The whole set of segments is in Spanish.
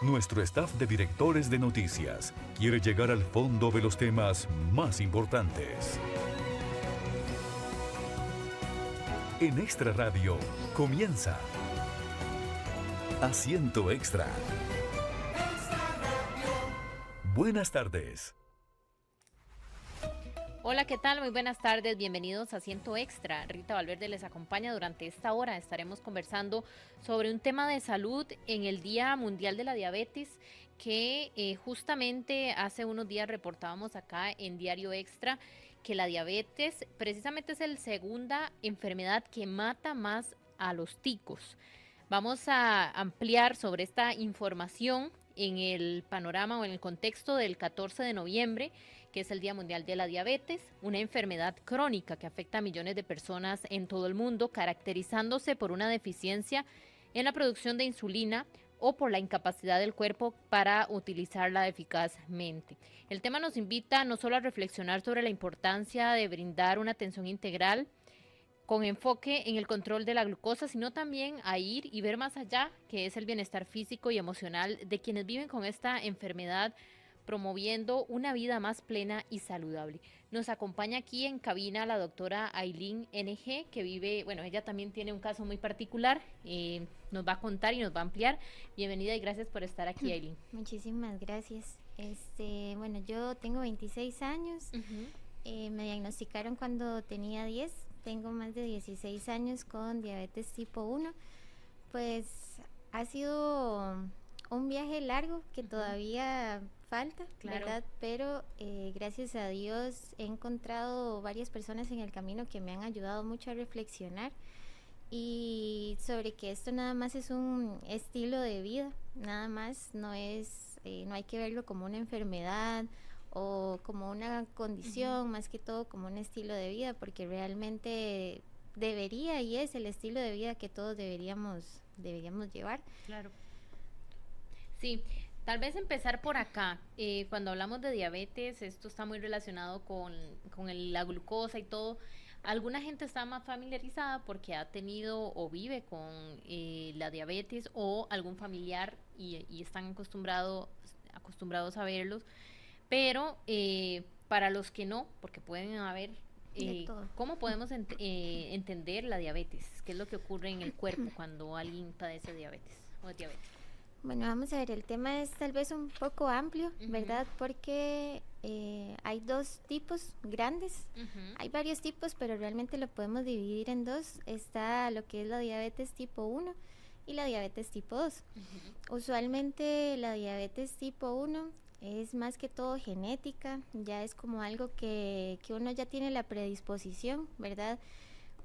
Nuestro staff de directores de noticias quiere llegar al fondo de los temas más importantes. En Extra Radio comienza Asiento Extra. Buenas tardes. Hola, ¿qué tal? Muy buenas tardes, bienvenidos a Asiento Extra. Rita Valverde les acompaña durante esta hora. Estaremos conversando sobre un tema de salud en el Día Mundial de la Diabetes que justamente hace unos días reportábamos acá en Diario Extra que la diabetes precisamente es la segunda enfermedad que mata más a los ticos. Vamos a ampliar sobre esta información en el panorama o en el contexto del 14 de noviembre, que es el Día Mundial de la Diabetes, una enfermedad crónica que afecta a millones de personas en todo el mundo, caracterizándose por una deficiencia en la producción de insulina o por la incapacidad del cuerpo para utilizarla eficazmente. El tema nos invita no solo a reflexionar sobre la importancia de brindar una atención integral con enfoque en el control de la glucosa, sino también a ir y ver más allá, que es el bienestar físico y emocional de quienes viven con esta enfermedad, promoviendo una vida más plena y saludable. Nos acompaña aquí en cabina la doctora Ailín NG, que vive, bueno, ella también tiene un caso muy particular, nos va a contar y nos va a ampliar. Bienvenida y gracias por estar aquí, Ailín. Muchísimas gracias. Bueno, yo tengo 26 años, me diagnosticaron cuando tenía 10, tengo más de 16 años con diabetes tipo 1, pues ha sido un viaje largo que todavía falta, claro, ¿verdad? Pero gracias a Dios he encontrado varias personas en el camino que me han ayudado mucho a reflexionar y sobre que esto nada más es un estilo de vida, nada más, no es, no hay que verlo como una enfermedad o como una condición, más que todo como un estilo de vida, porque realmente debería y es el estilo de vida que todos deberíamos llevar. Claro. Sí, tal vez empezar por acá. Cuando hablamos de diabetes, esto está muy relacionado con la glucosa y todo. Alguna gente está más familiarizada porque ha tenido o vive con la diabetes o algún familiar y están acostumbrados a verlos. Pero para los que no, porque pueden haber, ¿cómo podemos entender la diabetes? ¿Qué es lo que ocurre en el cuerpo cuando alguien padece diabetes o es diabético? Bueno, vamos a ver, el tema es tal vez un poco amplio, ¿verdad? Porque hay dos tipos grandes, hay varios tipos, pero realmente lo podemos dividir en dos. Está lo que es la diabetes tipo 1 y la diabetes tipo 2. Usualmente la diabetes tipo 1 es más que todo genética, ya es como algo que uno ya tiene la predisposición, ¿verdad?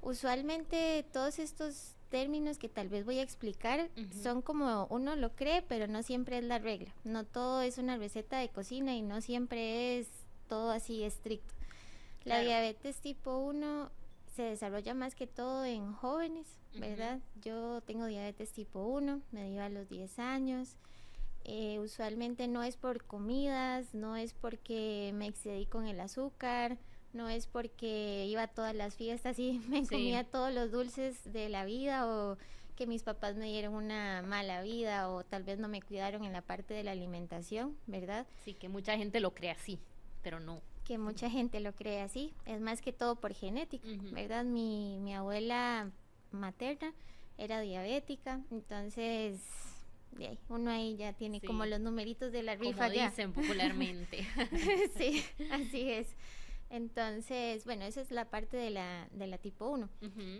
Usualmente todos estos términos que tal vez voy a explicar son como uno lo cree, pero no siempre es la regla. No todo es una receta de cocina y no siempre es todo así estricto. Claro. La diabetes tipo 1 se desarrolla más que todo en jóvenes, ¿verdad? Yo tengo diabetes tipo 1, me dio a los 10 años. Usualmente no es por comidas, no es porque me excedí con el azúcar, no es porque iba a todas las fiestas y me comía todos los dulces de la vida, o que mis papás me dieron una mala vida, o tal vez no me cuidaron en la parte de la alimentación, ¿verdad? Sí, que mucha gente lo cree así, pero no. Que mucha gente lo cree así, es más que todo por genética, ¿verdad? Mi abuela materna era diabética, entonces uno ahí ya tiene como los numeritos de la rifa, como dicen popularmente. Sí, así es. Entonces, bueno, esa es la parte de la tipo 1.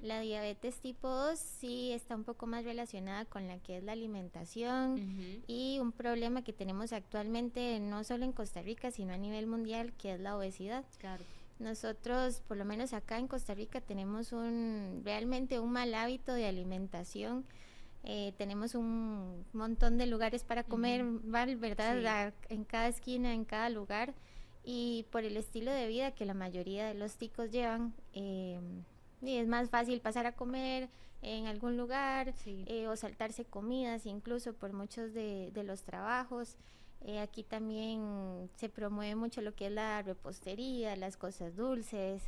La diabetes tipo 2 sí está un poco más relacionada con la que es la alimentación y un problema que tenemos actualmente no solo en Costa Rica, sino a nivel mundial, que es la obesidad. Claro. Nosotros, por lo menos acá en Costa Rica, tenemos realmente un mal hábito de alimentación. Tenemos un montón de lugares para comer, ¿verdad? Sí. En cada esquina, en cada lugar. Y por el estilo de vida que la mayoría de los ticos llevan, y es más fácil pasar a comer en algún lugar, o saltarse comidas, incluso por muchos de los trabajos. Aquí también se promueve mucho lo que es la repostería, las cosas dulces.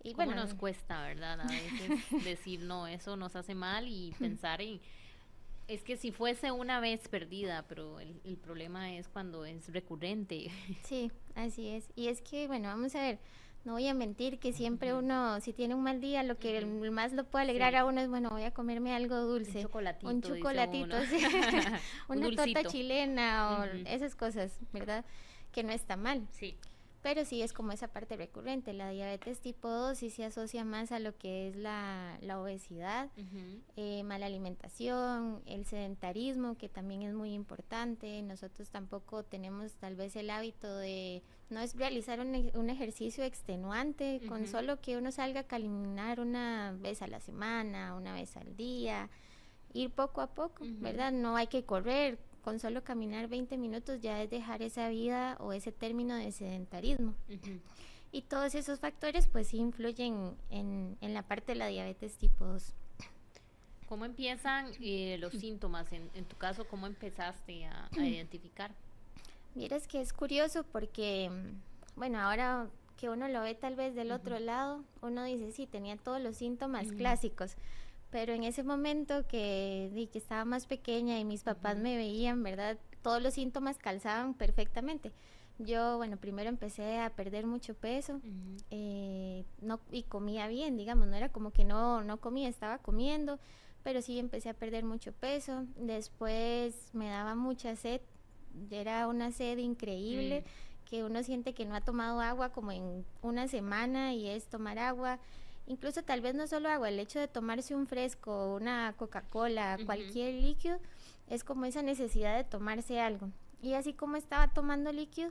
Y bueno, nos cuesta, ¿verdad? A veces decir no, eso nos hace mal y pensar en Es que si fuese una vez perdida, pero el problema es cuando es recurrente. Sí, así es. Y es que, bueno, vamos a ver, no voy a mentir que siempre uno, si tiene un mal día, lo que más lo puede alegrar Sí. a uno es, bueno, voy a comerme algo dulce. Un Dice chocolatito, uno. sí. Un Una torta dulcito. chilena o esas cosas, ¿verdad? Que no está mal. Sí. Pero sí es como esa parte recurrente. La diabetes tipo 2 sí se asocia más a lo que es la obesidad, mala alimentación, el sedentarismo, que también es muy importante. Nosotros tampoco tenemos tal vez el hábito de, no es realizar un ejercicio extenuante, con solo que uno salga a caminar una vez a la semana, una vez al día, ir poco a poco, ¿verdad? No hay que correr. Con solo caminar 20 minutos ya es dejar esa vida o ese término de sedentarismo. Y todos esos factores pues sí influyen en la parte de la diabetes tipo 2. ¿Cómo empiezan los síntomas? En tu caso, ¿cómo empezaste a identificar? Miras que es curioso porque, bueno, ahora que uno lo ve tal vez del otro lado, uno dice, sí, tenía todos los síntomas clásicos. Pero en ese momento que estaba más pequeña y mis papás me veían, ¿verdad? Todos los síntomas calzaban perfectamente. Yo, bueno, primero empecé a perder mucho peso no, y comía bien, digamos, no era como que no comía, estaba comiendo, pero sí empecé a perder mucho peso. Después me daba mucha sed, era una sed increíble, que uno siente que no ha tomado agua como en una semana y es tomar agua. Incluso tal vez no solo agua, el hecho de tomarse un fresco, una Coca-Cola, cualquier líquido, es como esa necesidad de tomarse algo. Y así como estaba tomando líquido,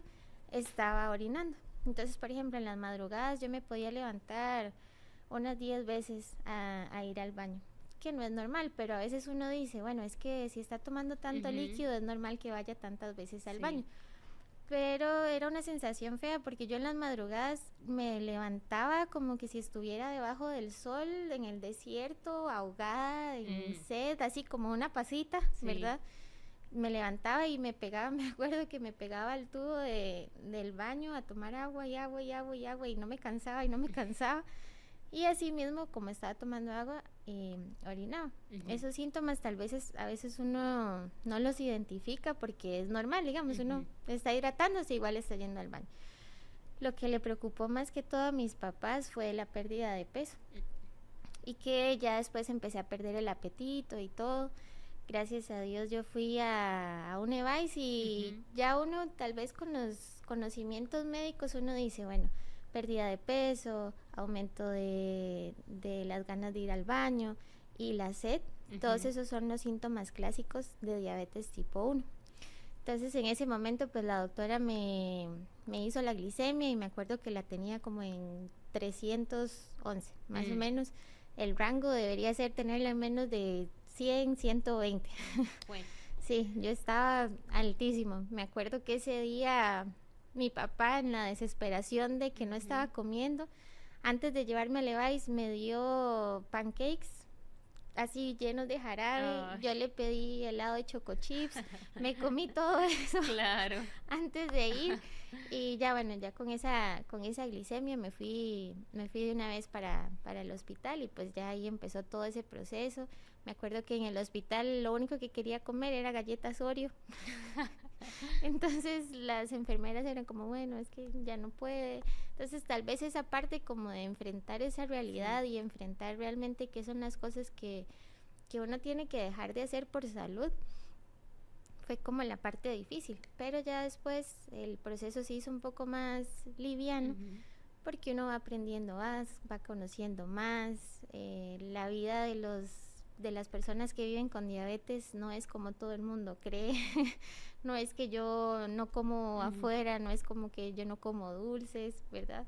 estaba orinando. Entonces, por ejemplo, en las madrugadas yo me podía levantar unas 10 veces a ir al baño, que no es normal, pero a veces uno dice, bueno, es que si está tomando tanto líquido, es normal que vaya tantas veces al baño. Pero era una sensación fea porque yo en las madrugadas me levantaba como que si estuviera debajo del sol, en el desierto, ahogada, en sed, así como una pasita, ¿verdad? Me levantaba y me pegaba, me acuerdo que me pegaba al tubo del baño a tomar agua y agua y agua y agua y no me cansaba y no me cansaba. Y así mismo, como estaba tomando agua, orinaba. Esos síntomas tal vez a veces uno no los identifica porque es normal, digamos, uno está hidratándose, igual está yendo al baño. Lo que le preocupó más que todo a mis papás fue la pérdida de peso. Y que ya después empecé a perder el apetito y todo. Gracias a Dios yo fui a un EVAIS y ya uno tal vez con los conocimientos médicos uno dice, bueno, pérdida de peso, aumento de las ganas de ir al baño y la sed, todos esos son los síntomas clásicos de diabetes tipo 1. Entonces en ese momento pues la doctora me hizo la glicemia y me acuerdo que la tenía como en 311, más o menos. El rango debería ser tenerla en menos de 100, 120. Bueno. Sí, yo estaba altísimo. Me acuerdo que ese día mi papá, en la desesperación de que no estaba comiendo, antes de llevarme al EVAIS me dio pancakes así llenos de jarabe. Yo le pedí helado de choco chips, me comí todo eso antes de ir y ya bueno, ya con esa glicemia me fui de una vez para el hospital y pues ya ahí empezó todo ese proceso. Me acuerdo que en el hospital lo único que quería comer era galletas Oreo. Entonces las enfermeras eran como, bueno, es que ya no puede. Entonces tal vez esa parte como de enfrentar esa realidad y enfrentar realmente qué son las cosas que uno tiene que dejar de hacer por salud, fue como la parte difícil. Pero ya después el proceso se hizo un poco más liviano porque uno va aprendiendo más, va conociendo más. La vida de las personas que viven con diabetes no es como todo el mundo cree. No es que yo no como afuera, no es como que yo no como dulces, ¿verdad?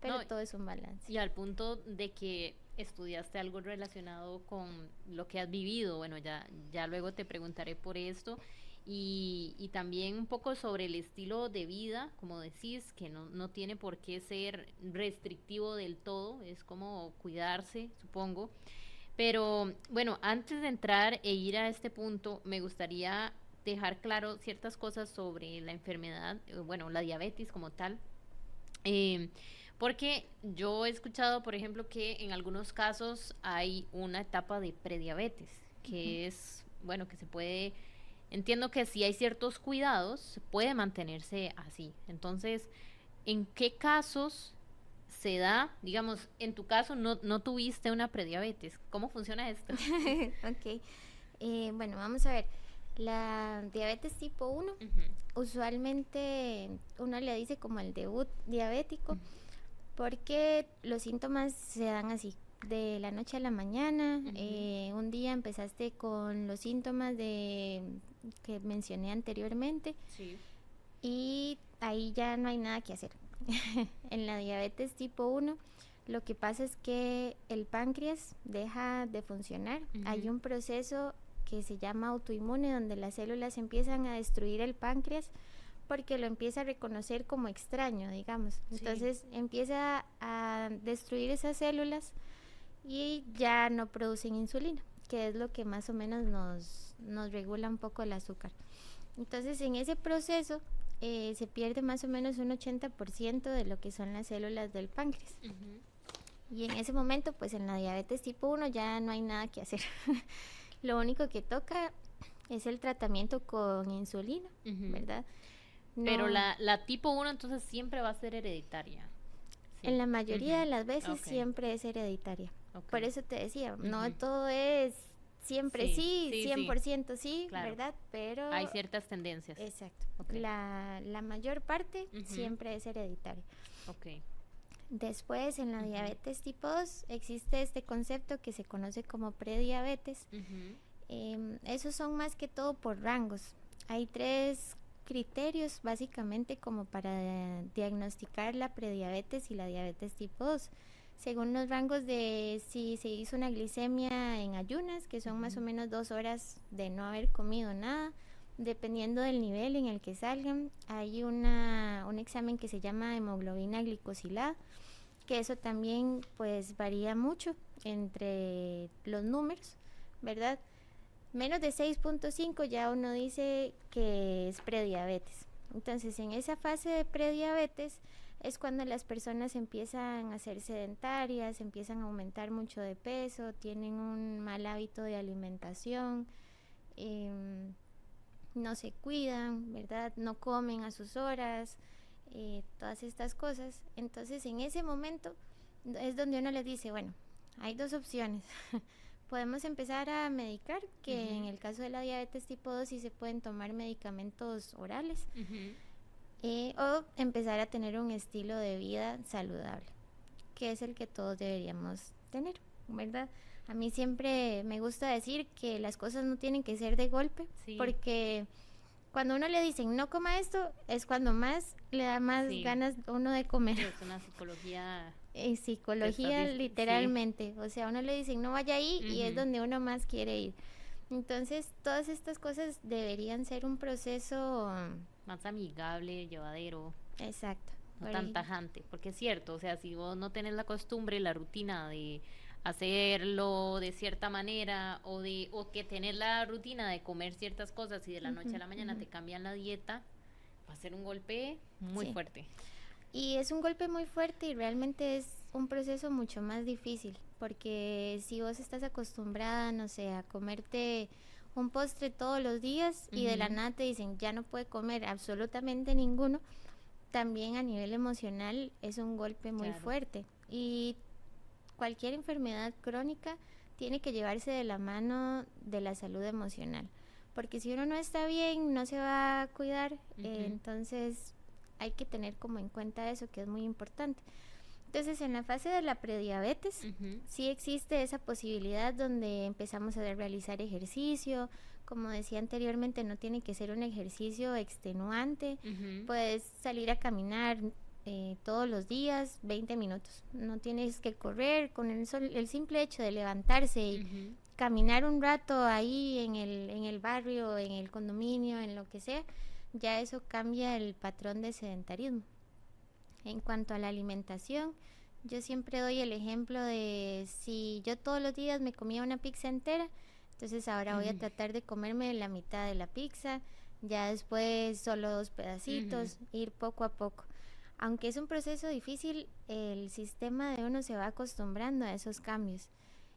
Pero todo es un balance. Y al punto de que estudiaste algo relacionado con lo que has vivido, bueno, ya luego te preguntaré por esto, y también un poco sobre el estilo de vida, como decís, que no tiene por qué ser restrictivo del todo, es como cuidarse, supongo. Pero bueno, antes de entrar e ir a este punto, me gustaría dejar claro ciertas cosas sobre la enfermedad, bueno, la diabetes como tal, porque yo he escuchado, por ejemplo, que en algunos casos hay una etapa de prediabetes, que es bueno, que se puede, entiendo que si hay ciertos cuidados, se puede mantenerse así. Entonces, ¿en qué casos se da, digamos, en tu caso no tuviste una prediabetes? ¿Cómo funciona esto? Ok. Bueno, vamos a ver. La diabetes tipo 1, usualmente uno le dice como el debut diabético, porque los síntomas se dan así, de la noche a la mañana. Un día empezaste con los síntomas que mencioné anteriormente, Sí. y ahí ya no hay nada que hacer. En la diabetes tipo 1, lo que pasa es que el páncreas deja de funcionar. Hay un proceso que se llama autoinmune, donde las células empiezan a destruir el páncreas porque lo empieza a reconocer como extraño, digamos. Entonces empieza a destruir esas células y ya no producen insulina, que es lo que más o menos nos regula un poco el azúcar. Entonces, en ese proceso se pierde más o menos un 80% de lo que son las células del páncreas. Y en ese momento, pues en la diabetes tipo 1 ya no hay nada que hacer. Lo único que toca es el tratamiento con insulina, ¿verdad? Pero la tipo 1 entonces siempre va a ser hereditaria. Sí. En la mayoría de las veces siempre es hereditaria. Por eso te decía, no todo es siempre sí 100% sí, claro, ¿verdad? Pero hay ciertas tendencias. Exacto. La mayor parte siempre es hereditaria. Después, en la diabetes tipo 2 existe este concepto que se conoce como prediabetes. Esos son más que todo por rangos. Hay 3 criterios básicamente como para diagnosticar la prediabetes y la diabetes tipo 2. Según los rangos de si se hizo una glicemia en ayunas, que son más o menos 2 horas de no haber comido nada, dependiendo del nivel en el que salgan. Hay un examen que se llama hemoglobina glicosilada, que eso también pues varía mucho entre los números, ¿verdad? Menos de 6.5 ya uno dice que es prediabetes. Entonces, en esa fase de prediabetes es cuando las personas empiezan a ser sedentarias, empiezan a aumentar mucho de peso, tienen un mal hábito de alimentación, no se cuidan, ¿verdad? No comen a sus horas, todas estas cosas. Entonces, en ese momento es donde uno les dice, bueno, hay 2 opciones. Podemos empezar a medicar, que en el caso de la diabetes tipo 2 sí se pueden tomar medicamentos orales, o empezar a tener un estilo de vida saludable, que es el que todos deberíamos tener, ¿verdad? A mí siempre me gusta decir que las cosas no tienen que ser de golpe, porque cuando uno le dicen no coma esto, es cuando más le da más ganas uno de comer. Es una psicología. Psicología literalmente, o sea, uno le dicen no vaya ahí y es donde uno más quiere ir. Entonces, todas estas cosas deberían ser un proceso más amigable, llevadero. Exacto. No tan tajante, porque es cierto, o sea, si vos no tenés la costumbre, la rutina de hacerlo de cierta manera o que tenés la rutina de comer ciertas cosas y de la noche a la mañana te cambian la dieta, va a ser un golpe muy fuerte. Y es un golpe muy fuerte y realmente es un proceso mucho más difícil, porque si vos estás acostumbrada, no sé, a comerte un postre todos los días y de la nada te dicen ya no puede comer absolutamente ninguno, también a nivel emocional es un golpe muy fuerte. Y cualquier enfermedad crónica tiene que llevarse de la mano de la salud emocional, porque si uno no está bien, no se va a cuidar, entonces hay que tener como en cuenta eso, que es muy importante. Entonces, en la fase de la prediabetes, sí existe esa posibilidad donde empezamos a realizar ejercicio. Como decía anteriormente, no tiene que ser un ejercicio extenuante. Puedes salir a caminar todos los días, 20 minutos. No tienes que correr, con el simple hecho de levantarse y caminar un rato ahí en el barrio, en el condominio, en lo que sea, ya eso cambia el patrón de sedentarismo. En cuanto a la alimentación, yo siempre doy el ejemplo de si yo todos los días me comía una pizza entera, entonces ahora voy a tratar de comerme la mitad de la pizza, ya después solo 2 pedacitos, ir poco a poco. Aunque es un proceso difícil, el sistema de uno se va acostumbrando a esos cambios.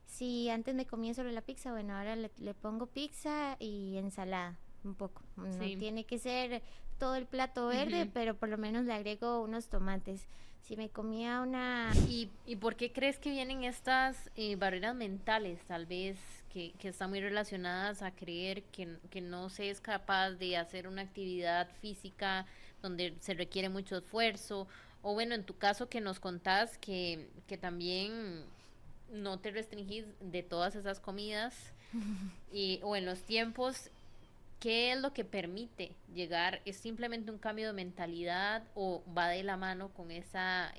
Si antes me comía solo la pizza, bueno, ahora le pongo pizza y ensalada, un poco. No Sí. tiene que ser todo el plato verde, Ujú. pero por lo menos le agrego unos tomates. Si me comía una... ¿Y por qué crees que vienen estas barreras mentales, tal vez, que están muy relacionadas a creer que no se es capaz de hacer una actividad física donde se requiere mucho esfuerzo? O bueno, en tu caso que nos contás que también no te restringís de todas esas comidas o en los tiempos. ¿Qué es lo que permite llegar? ¿Es simplemente un cambio de mentalidad o va de la mano con esa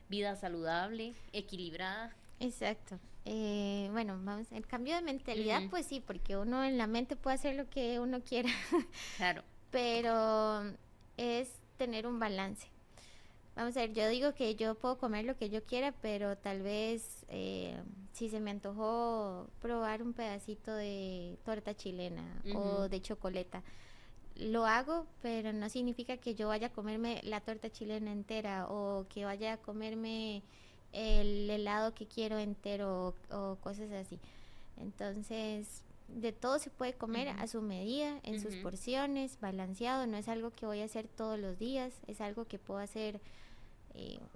vida saludable, equilibrada? Exacto. Bueno, vamos, el cambio de mentalidad, Ujú. pues sí, porque uno en la mente puede hacer lo que uno quiera, Claro. pero es tener un balance. Vamos a ver, yo digo que yo puedo comer lo que yo quiera, pero tal vez si se me antojó probar un pedacito de torta chilena Ujú. o de chocolate, lo hago, pero no significa que yo vaya a comerme la torta chilena entera o que vaya a comerme el helado que quiero entero o cosas así. Entonces, de todo se puede comer Ujú. a su medida, en sus Ujú. porciones, balanceado. No es algo que voy a hacer todos los días, es algo que puedo hacer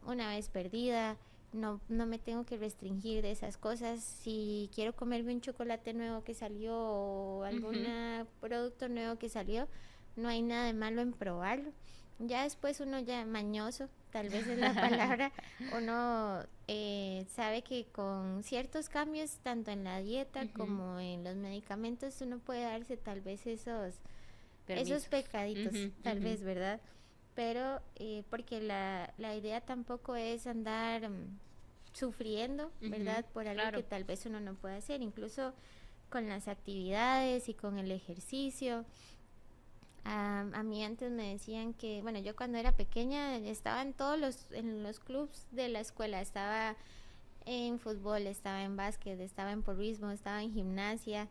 una vez perdida. No, no me tengo que restringir de esas cosas. Si quiero comerme un chocolate nuevo que salió o algún Ujú. producto nuevo que salió, no hay nada de malo en probarlo. Ya después uno ya mañoso, tal vez es la palabra, uno sabe que con ciertos cambios, tanto en la dieta Ujú. como en los medicamentos, uno puede darse tal vez esos Permisos. pecaditos, Ujú. tal Ujú. vez, ¿verdad? Pero porque la idea tampoco es andar sufriendo, Ujú. ¿verdad? Por algo que Claro. tal vez uno no puede hacer, incluso con las actividades y con el ejercicio. A mí antes me decían que, bueno, yo cuando era pequeña estaba en los clubs de la escuela, estaba en fútbol, estaba en básquet, estaba en porrismo, estaba en gimnasia,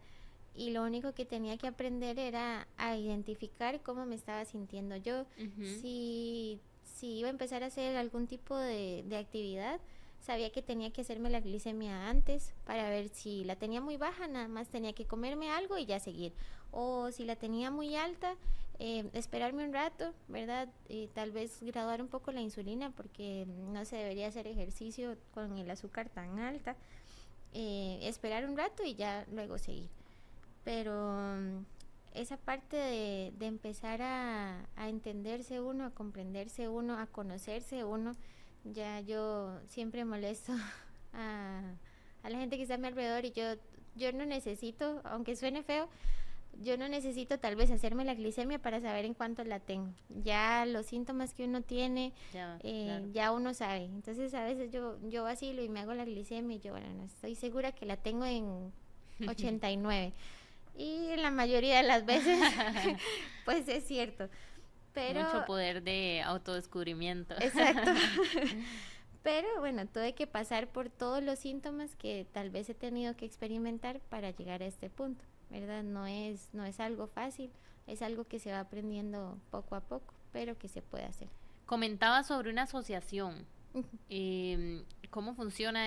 y lo único que tenía que aprender era a identificar cómo me estaba sintiendo yo. Ujú. Si iba a empezar a hacer algún tipo de actividad, sabía que tenía que hacerme la glicemia antes para ver si la tenía muy baja, nada más tenía que comerme algo y ya seguir. O si la tenía muy alta, esperarme un rato, ¿verdad? Y tal vez graduar un poco la insulina porque no se debería hacer ejercicio con el azúcar tan alta. Esperar un rato y ya luego seguir. Pero esa parte de empezar a entenderse uno, a comprenderse uno, a conocerse uno, ya yo siempre molesto a, a la gente que está a mi alrededor y yo no necesito, aunque suene feo, yo no necesito tal vez hacerme la glicemia para saber en cuánto la tengo. Ya los síntomas que uno tiene, Ya, claro. ya uno sabe. Entonces a veces yo vacilo y me hago la glicemia y yo, bueno, no estoy segura que la tengo en 89. Y en la mayoría de las veces, pues es cierto. Pero, Mucho poder de autodescubrimiento. exacto. Pero bueno, tuve que pasar por todos los síntomas que tal vez he tenido que experimentar para llegar a este punto, ¿verdad? No es algo fácil, es algo que se va aprendiendo poco a poco, pero que se puede hacer. Comentaba sobre una asociación. ¿Cómo funciona?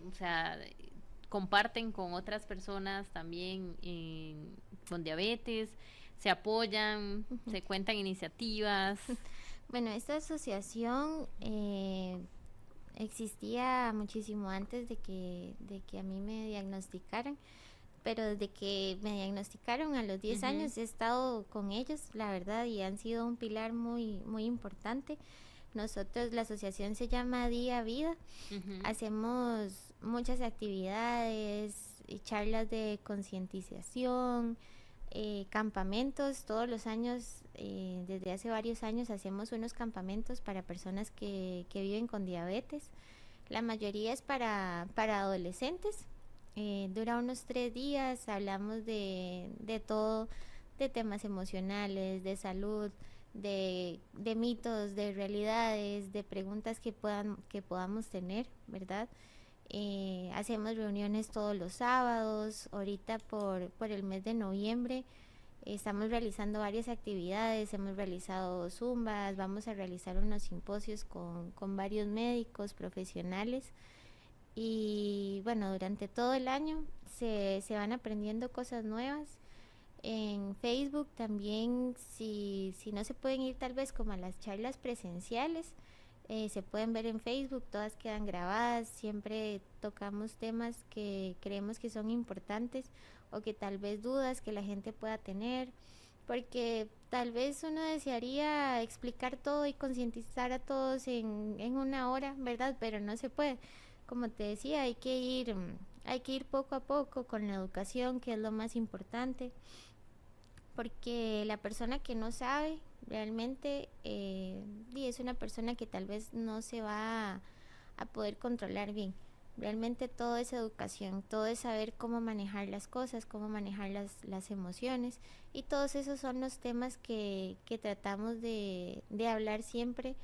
O sea, comparten con otras personas también con diabetes, se apoyan, se cuentan iniciativas. Bueno, esta asociación existía muchísimo antes de que a mí me diagnosticaran, pero desde que me diagnosticaron a los 10 Ujú. años he estado con ellos, la verdad, y han sido un pilar muy importante. Nosotros, la asociación se llama Día Vida, Ujú. hacemos muchas actividades y charlas de concientización, campamentos, todos los años, desde hace varios años hacemos unos campamentos para personas que viven con diabetes. La mayoría es para adolescentes. Dura unos 3 días, hablamos de todo, de temas emocionales, de salud, de mitos, de realidades, de preguntas que podamos tener, ¿verdad? Hacemos reuniones todos los sábados. Ahorita por el mes de noviembre estamos realizando varias actividades, hemos realizado zumbas, vamos a realizar unos simposios con varios médicos profesionales y bueno, durante todo el año se van aprendiendo cosas nuevas. En Facebook también, si no se pueden ir tal vez como a las charlas presenciales, se pueden ver en Facebook, todas quedan grabadas, siempre tocamos temas que creemos que son importantes o que tal vez dudas que la gente pueda tener, porque tal vez uno desearía explicar todo y concientizar a todos en una hora, ¿verdad? Pero no se puede. Como te decía, hay que ir poco a poco con la educación, que es lo más importante, porque la persona que no sabe realmente y es una persona que tal vez no se va a poder controlar bien. Realmente todo es educación, todo es saber cómo manejar las cosas, cómo manejar las emociones, y todos esos son los temas que tratamos de hablar siempre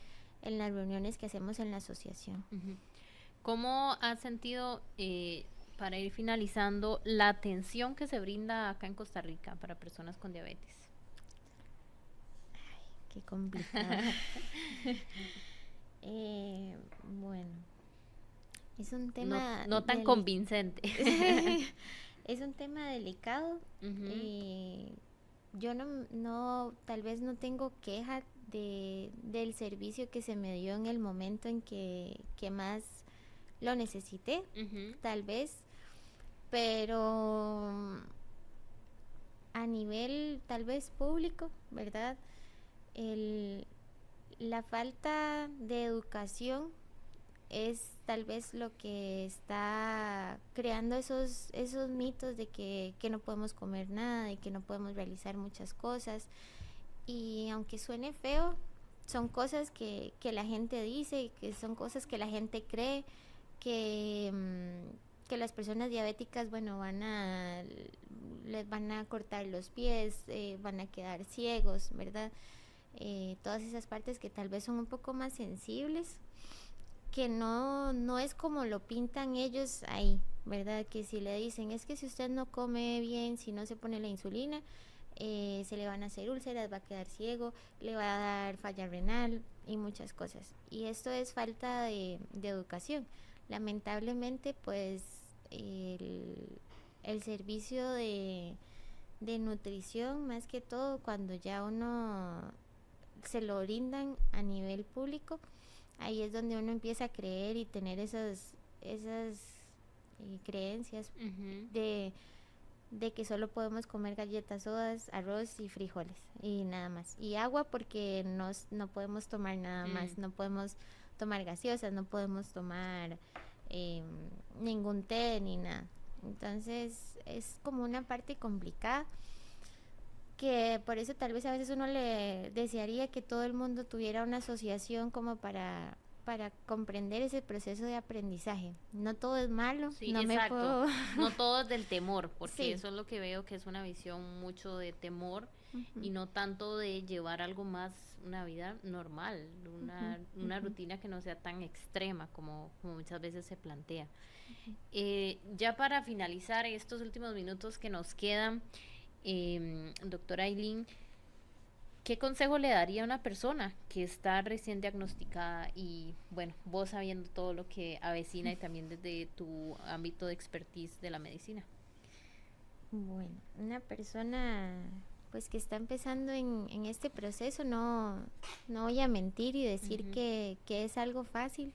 en las reuniones que hacemos en la asociación. ¿Cómo has sentido, para ir finalizando, la atención que se brinda acá en Costa Rica para personas con diabetes? Ay, qué complicado. Bueno, es un tema no tan convincente. Es un tema delicado. Yo tal vez no tengo queja del servicio que se me dio en el momento en que más lo necesité, tal vez, pero a nivel tal vez público, ¿verdad? La falta de educación es tal vez lo que está creando esos mitos de que no podemos comer nada, de que no podemos realizar muchas cosas, y aunque suene feo, son cosas que la gente dice, que son cosas que la gente cree, que las personas diabéticas, bueno, les van a cortar los pies, van a quedar ciegos, ¿verdad? Todas esas partes que tal vez son un poco más sensibles, que no es como lo pintan ellos ahí, ¿verdad? Que si le dicen, es que si usted no come bien, si no se pone la insulina, se le van a hacer úlceras, va a quedar ciego, le va a dar falla renal y muchas cosas. Y esto es falta de educación. Lamentablemente, pues el servicio de nutrición, más que todo, cuando ya uno se lo brindan a nivel público, ahí es donde uno empieza a creer y tener esas creencias de que solo podemos comer galletas, sodas, arroz y frijoles y nada más, y agua, porque no podemos tomar nada más, no podemos tomar gaseosas, no podemos tomar ningún té ni nada. Entonces es como una parte complicada, que por eso tal vez a veces uno le desearía que todo el mundo tuviera una asociación como para comprender ese proceso de aprendizaje. No todo es malo, sí, no exacto. me puedo... No todo es del temor, porque sí. Eso es lo que veo, que es una visión mucho de temor y no tanto de llevar algo más, una vida normal, una rutina que no sea tan extrema como muchas veces se plantea. Ya para finalizar estos últimos minutos que nos quedan, doctora Aylin, ¿qué consejo le daría a una persona que está recién diagnosticada y, bueno, vos sabiendo todo lo que avecina y también desde tu ámbito de expertise de la medicina? Bueno, una persona pues que está empezando en este proceso, no voy a mentir y decir que es algo fácil,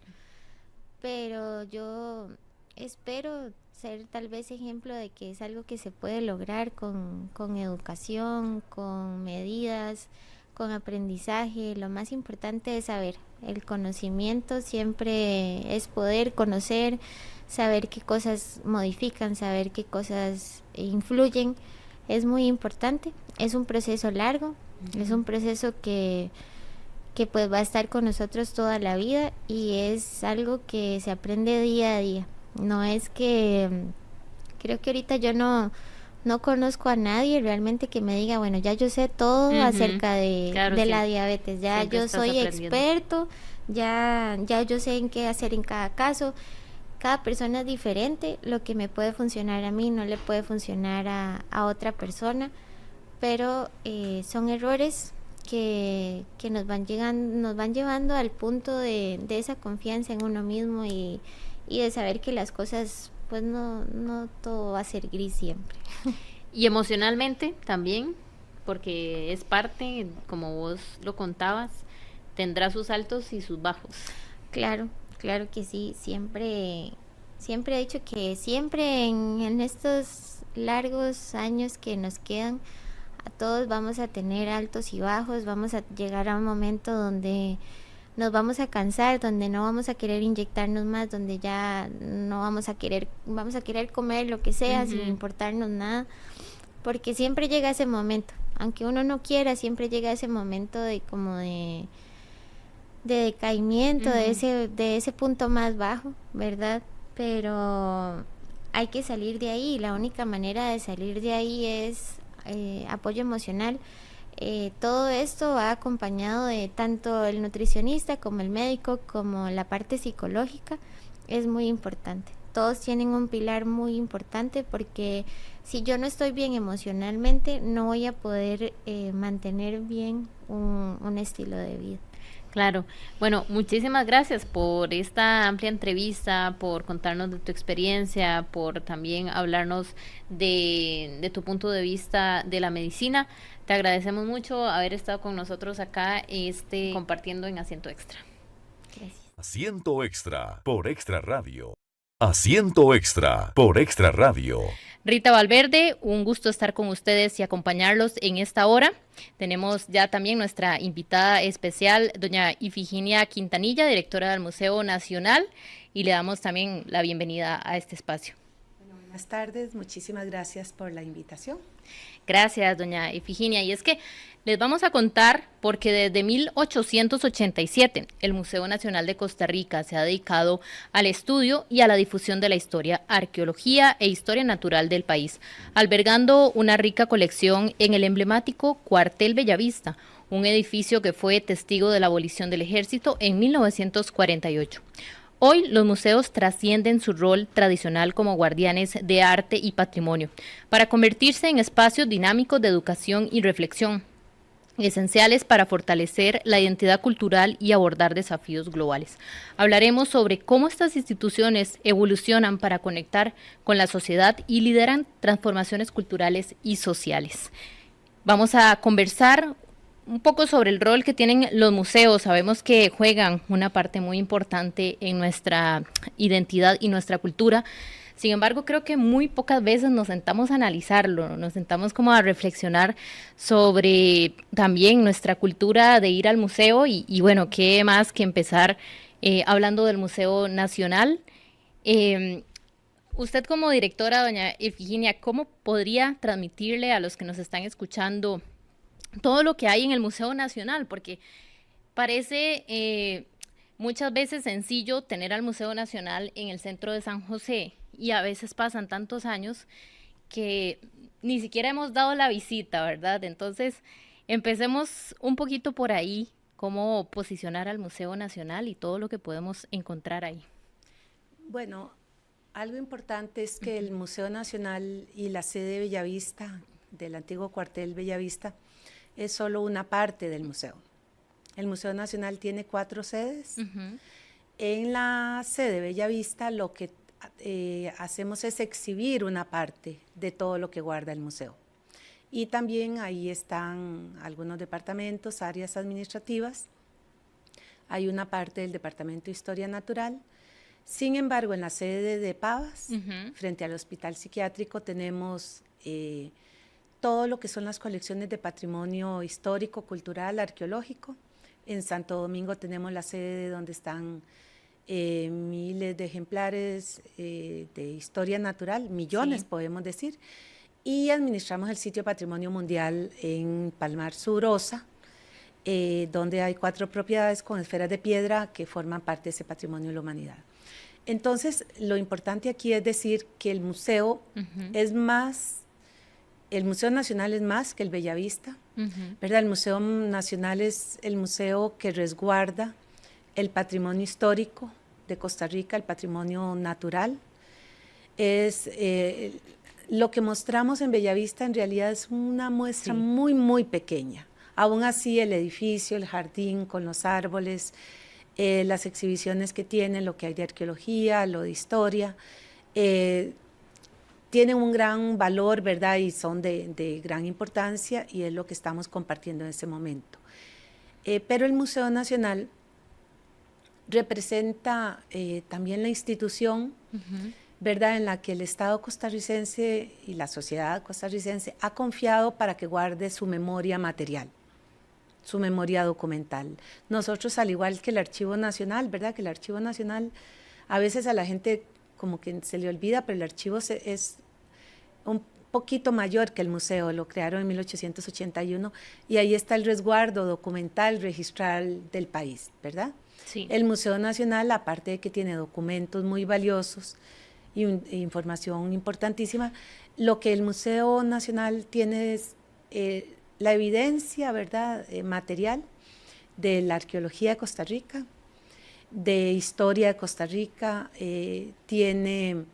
pero yo espero ser tal vez ejemplo de que es algo que se puede lograr con educación, con medidas, con aprendizaje. Lo más importante es saber. El conocimiento siempre es poder conocer, saber qué cosas modifican, saber qué cosas influyen. Es muy importante. Es un proceso largo, es un proceso que pues va a estar con nosotros toda la vida, y es algo que se aprende día a día. No es que, creo que ahorita yo no conozco a nadie realmente que me diga, bueno, ya yo sé todo acerca de la diabetes, ya siempre yo soy experto, ya yo sé en qué hacer en cada caso. Cada persona es diferente, lo que me puede funcionar a mí no le puede funcionar a otra persona, pero son errores que nos van llevando al punto de esa confianza en uno mismo y y de saber que las cosas, pues no todo va a ser gris siempre. Y emocionalmente también, porque es parte, como vos lo contabas, tendrá sus altos y sus bajos. Claro, claro que sí, siempre he dicho que siempre en estos largos años que nos quedan, a todos vamos a tener altos y bajos, vamos a llegar a un momento donde nos vamos a cansar, donde no vamos a querer inyectarnos más, donde ya no vamos a querer comer lo que sea sin importarnos nada, porque siempre llega ese momento, aunque uno no quiera, siempre llega ese momento de como de decaimiento, de ese punto más bajo, ¿verdad? Pero hay que salir de ahí, la única manera de salir de ahí es apoyo emocional. Todo esto va acompañado de tanto el nutricionista como el médico, como la parte psicológica, es muy importante. Todos tienen un pilar muy importante, porque si yo no estoy bien emocionalmente, no voy a poder mantener bien un estilo de vida. Claro. Bueno, muchísimas gracias por esta amplia entrevista, por contarnos de tu experiencia, por también hablarnos de tu punto de vista de la medicina. Te agradecemos mucho haber estado con nosotros acá compartiendo en Asiento Extra. Gracias. Asiento Extra por Extra Radio. Asiento Extra por Extra Radio. Rita Valverde, un gusto estar con ustedes y acompañarlos en esta hora. Tenemos ya también nuestra invitada especial, doña Ifigenia Quintanilla, directora del Museo Nacional, y le damos también la bienvenida a este espacio. Bueno, buenas tardes, muchísimas gracias por la invitación. Gracias, doña Ifigenia. Y es que les vamos a contar porque desde 1887 el Museo Nacional de Costa Rica se ha dedicado al estudio y a la difusión de la historia, arqueología e historia natural del país, albergando una rica colección en el emblemático Cuartel Bellavista, un edificio que fue testigo de la abolición del ejército en 1948. Hoy los museos trascienden su rol tradicional como guardianes de arte y patrimonio para convertirse en espacios dinámicos de educación y reflexión, esenciales para fortalecer la identidad cultural y abordar desafíos globales. Hablaremos sobre cómo estas instituciones evolucionan para conectar con la sociedad y lideran transformaciones culturales y sociales. Vamos a conversar un poco sobre el rol que tienen los museos. Sabemos que juegan una parte muy importante en nuestra identidad y nuestra cultura. Sin embargo, creo que muy pocas veces nos sentamos a analizarlo, nos sentamos como a reflexionar sobre también nuestra cultura de ir al museo y bueno, qué más que empezar hablando del Museo Nacional. Usted como directora, doña Ifigenia, ¿cómo podría transmitirle a los que nos están escuchando todo lo que hay en el Museo Nacional? Porque parece muchas veces sencillo tener al Museo Nacional en el centro de San José y a veces pasan tantos años que ni siquiera hemos dado la visita, ¿verdad? Entonces, empecemos un poquito por ahí, cómo posicionar al Museo Nacional y todo lo que podemos encontrar ahí. Bueno, algo importante es que el Museo Nacional y la sede de Bellavista, del antiguo cuartel Bellavista, es solo una parte del museo. El Museo Nacional tiene 4 sedes. En la sede Bellavista lo que hacemos es exhibir una parte de todo lo que guarda el museo. Y también ahí están algunos departamentos, áreas administrativas. Hay una parte del Departamento de Historia Natural. Sin embargo, en la sede de Pavas, frente al Hospital Psiquiátrico, tenemos todo lo que son las colecciones de patrimonio histórico, cultural, arqueológico. En Santo Domingo tenemos la sede donde están miles de ejemplares de historia natural, millones podemos decir, y administramos el sitio Patrimonio Mundial en Palmar Sur, Osa, donde hay 4 propiedades con esferas de piedra que forman parte de ese patrimonio de la humanidad. Entonces, lo importante aquí es decir que el museo es más. El Museo Nacional es más que el Bellavista, ¿verdad? El Museo Nacional es el museo que resguarda el patrimonio histórico de Costa Rica, el patrimonio natural. Es lo que mostramos en Bellavista en realidad es una muestra muy, muy pequeña. Aún así, el edificio, el jardín con los árboles, las exhibiciones que tiene, lo que hay de arqueología, lo de historia, tienen un gran valor, ¿verdad? Y son de gran importancia y es lo que estamos compartiendo en este momento. Pero el Museo Nacional representa también la institución, ¿verdad?, en la que el Estado costarricense y la sociedad costarricense ha confiado para que guarde su memoria material, su memoria documental. Nosotros, al igual que el Archivo Nacional, ¿verdad?, que el Archivo Nacional a veces a la gente como que se le olvida, pero el archivo es un poquito mayor que el museo, lo crearon en 1881 y ahí está el resguardo documental, registral del país, ¿verdad? Sí. El Museo Nacional, aparte de que tiene documentos muy valiosos y información importantísima, lo que el Museo Nacional tiene es la evidencia, ¿verdad?, material de la arqueología de Costa Rica, de historia de Costa Rica, tiene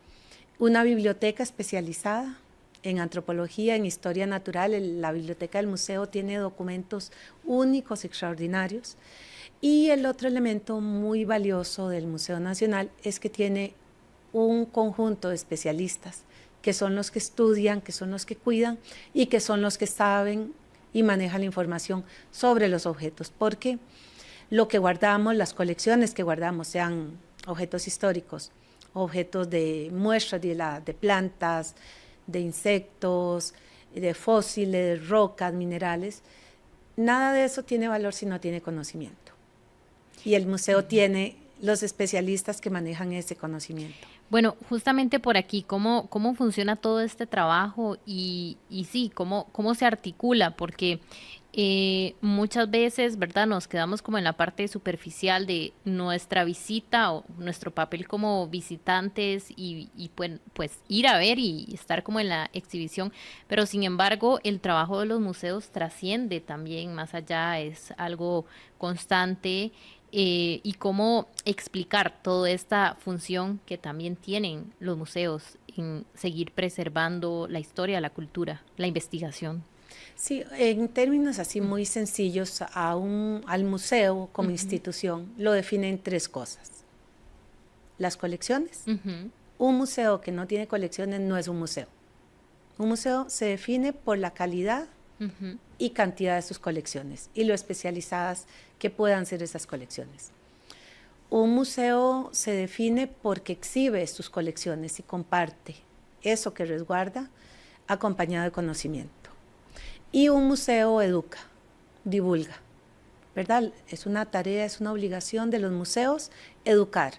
una biblioteca especializada en antropología, en historia natural. La biblioteca del museo tiene documentos únicos, extraordinarios. Y el otro elemento muy valioso del Museo Nacional es que tiene un conjunto de especialistas que son los que estudian, que son los que cuidan y que son los que saben y manejan la información sobre los objetos, porque lo que guardamos, las colecciones que guardamos, sean objetos históricos, objetos de muestras de plantas, de insectos, de fósiles, rocas, minerales, nada de eso tiene valor si no tiene conocimiento. Y el museo tiene los especialistas que manejan ese conocimiento. Bueno, justamente por aquí, ¿cómo funciona todo este trabajo y sí, cómo se articula? Porque muchas veces, ¿verdad?, nos quedamos como en la parte superficial de nuestra visita o nuestro papel como visitantes y pues ir a ver y estar como en la exhibición, pero sin embargo el trabajo de los museos trasciende también más allá, es algo constante. Y cómo explicar toda esta función que también tienen los museos en seguir preservando la historia, la cultura, la investigación. Sí, en términos así muy sencillos, al museo como institución lo definen tres cosas. Las colecciones. Un museo que no tiene colecciones no es un museo. Un museo se define por la calidad y cantidad de sus colecciones y lo especializadas que puedan ser esas colecciones. Un museo se define porque exhibe sus colecciones y comparte eso que resguarda acompañado de conocimiento. Y un museo educa, divulga, ¿verdad? Es una tarea, es una obligación de los museos educar.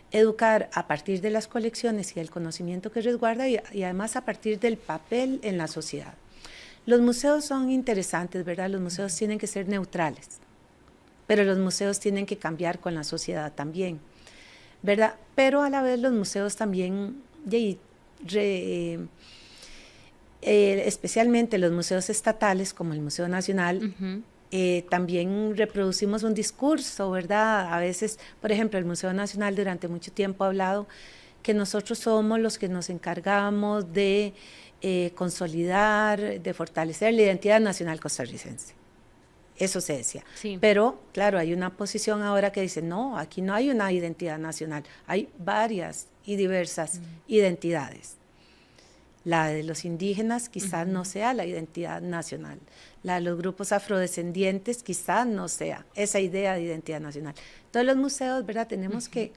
Educar a partir de las colecciones y el conocimiento que resguarda y además a partir del papel en la sociedad. Los museos son interesantes, ¿verdad? Los museos tienen que ser neutrales, pero los museos tienen que cambiar con la sociedad también, ¿verdad? Pero a la vez los museos también, especialmente los museos estatales como el Museo Nacional, también reproducimos un discurso, ¿verdad? A veces, por ejemplo, el Museo Nacional durante mucho tiempo ha hablado que nosotros somos los que nos encargamos de consolidar, de fortalecer la identidad nacional costarricense. Eso se decía. Sí. Pero, claro, hay una posición ahora que dice, no, aquí no hay una identidad nacional, hay varias y diversas identidades. La de los indígenas quizás no sea la identidad nacional. La de los grupos afrodescendientes quizás no sea esa idea de identidad nacional. Todos los museos, ¿verdad?, tenemos que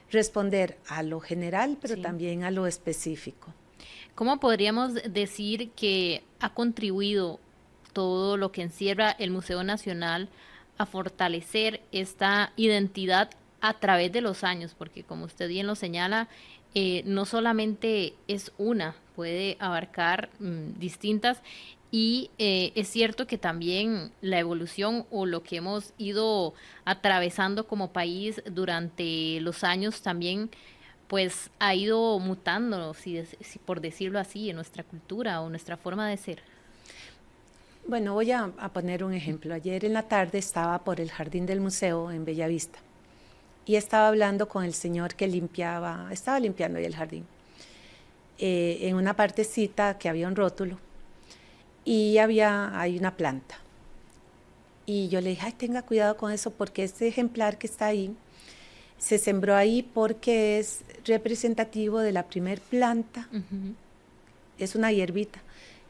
responder a lo general, pero también a lo específico. ¿Cómo podríamos decir que ha contribuido todo lo que encierra el Museo Nacional a fortalecer esta identidad a través de los años? Porque como usted bien lo señala, no solamente es una, puede abarcar distintas y es cierto que también la evolución o lo que hemos ido atravesando como país durante los años también pues ha ido mutando, si por decirlo así, en nuestra cultura o nuestra forma de ser. Bueno, voy a poner un ejemplo. Ayer en la tarde estaba por el jardín del museo en Bellavista y estaba hablando con el señor que estaba limpiando ahí el jardín. En una partecita que había un rótulo y hay una planta. Y yo le dije, ay, tenga cuidado con eso, porque este ejemplar que está ahí, se sembró ahí porque es representativo de la primer planta, es una hierbita,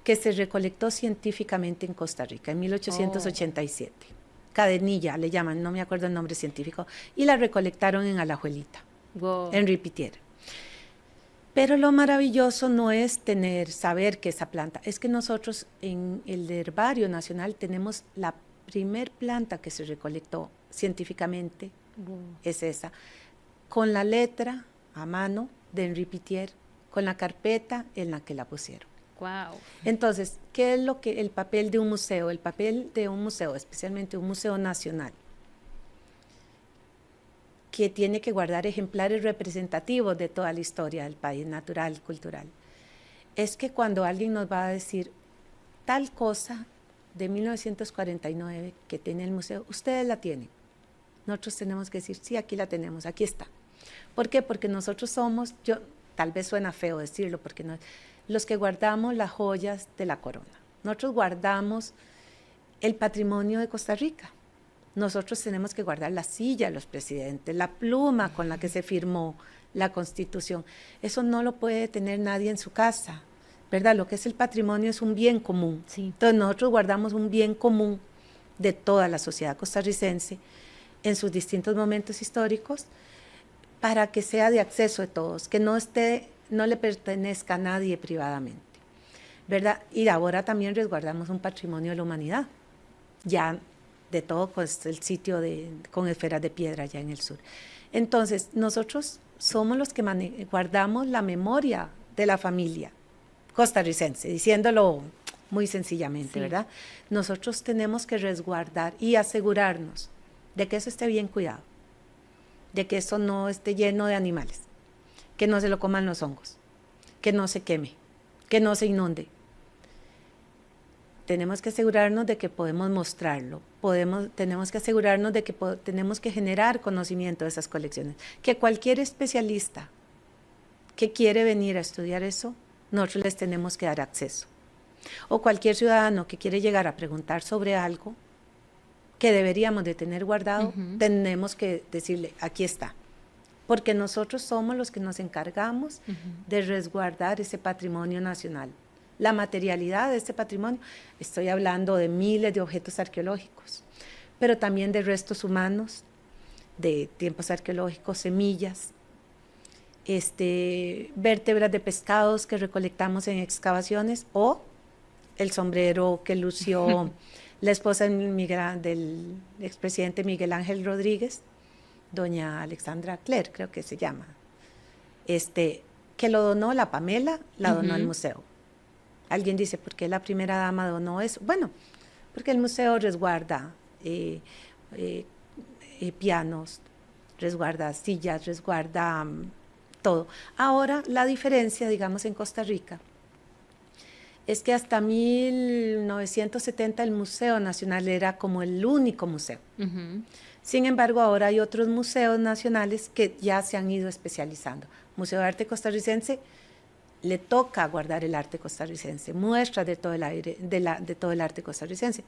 que se recolectó científicamente en Costa Rica en 1887. Cadenilla le llaman, no me acuerdo el nombre científico, y la recolectaron en Alajuelita, en Ripitier. Pero lo maravilloso no es saber que esa planta, es que nosotros en el Herbario Nacional tenemos la primer planta que se recolectó científicamente, es esa, con la letra a mano de Henri Pittier, con la carpeta en la que la pusieron. Wow. Entonces, ¿qué es el papel de un museo? El papel de un museo, especialmente un museo nacional, que tiene que guardar ejemplares representativos de toda la historia del país, natural, cultural, es que cuando alguien nos va a decir tal cosa de 1949 que tiene el museo, ustedes la tienen. Nosotros tenemos que decir, sí, aquí la tenemos, aquí está. ¿Por qué? Porque nosotros somos, tal vez suena feo decirlo, porque no, los que guardamos las joyas de la corona. Nosotros guardamos el patrimonio de Costa Rica. Nosotros tenemos que guardar la silla de los presidentes, la pluma con la que se firmó la Constitución. Eso no lo puede tener nadie en su casa, ¿verdad? Lo que es el patrimonio es un bien común. Sí. Entonces nosotros guardamos un bien común de toda la sociedad costarricense en sus distintos momentos históricos para que sea de acceso de todos, que no le pertenezca a nadie privadamente, ¿verdad? Y ahora también resguardamos un patrimonio de la humanidad, ya de todo, pues el sitio con esferas de piedra allá en el sur. Entonces, nosotros somos los que guardamos la memoria de la familia costarricense, diciéndolo muy sencillamente, sí, ¿verdad? Nosotros tenemos que resguardar y asegurarnos de que eso esté bien cuidado, de que eso no esté lleno de animales, que no se lo coman los hongos, que no se queme, que no se inunde. Tenemos que asegurarnos de que podemos mostrarlo, tenemos que asegurarnos de que tenemos que generar conocimiento de esas colecciones, que cualquier especialista que quiere venir a estudiar eso, nosotros les tenemos que dar acceso. O cualquier ciudadano que quiere llegar a preguntar sobre algo que deberíamos de tener guardado, tenemos que decirle, aquí está. Porque nosotros somos los que nos encargamos de resguardar ese patrimonio nacional. La materialidad de este patrimonio, estoy hablando de miles de objetos arqueológicos, pero también de restos humanos, de tiempos arqueológicos, semillas, vértebras de pescados que recolectamos en excavaciones, o el sombrero que lució la esposa del expresidente Miguel Ángel Rodríguez, doña Alexandra Cler, creo que se llama, que lo donó la Pamela, la donó al museo. Alguien dice, ¿por qué la primera dama donó eso? Bueno, porque el museo resguarda pianos, resguarda sillas, resguarda todo. Ahora, la diferencia, digamos, en Costa Rica, es que hasta 1970 el Museo Nacional era como el único museo. Sin embargo, ahora hay otros museos nacionales que ya se han ido especializando. Museo de Arte Costarricense le toca guardar el arte costarricense, muestras de todo el arte costarricense.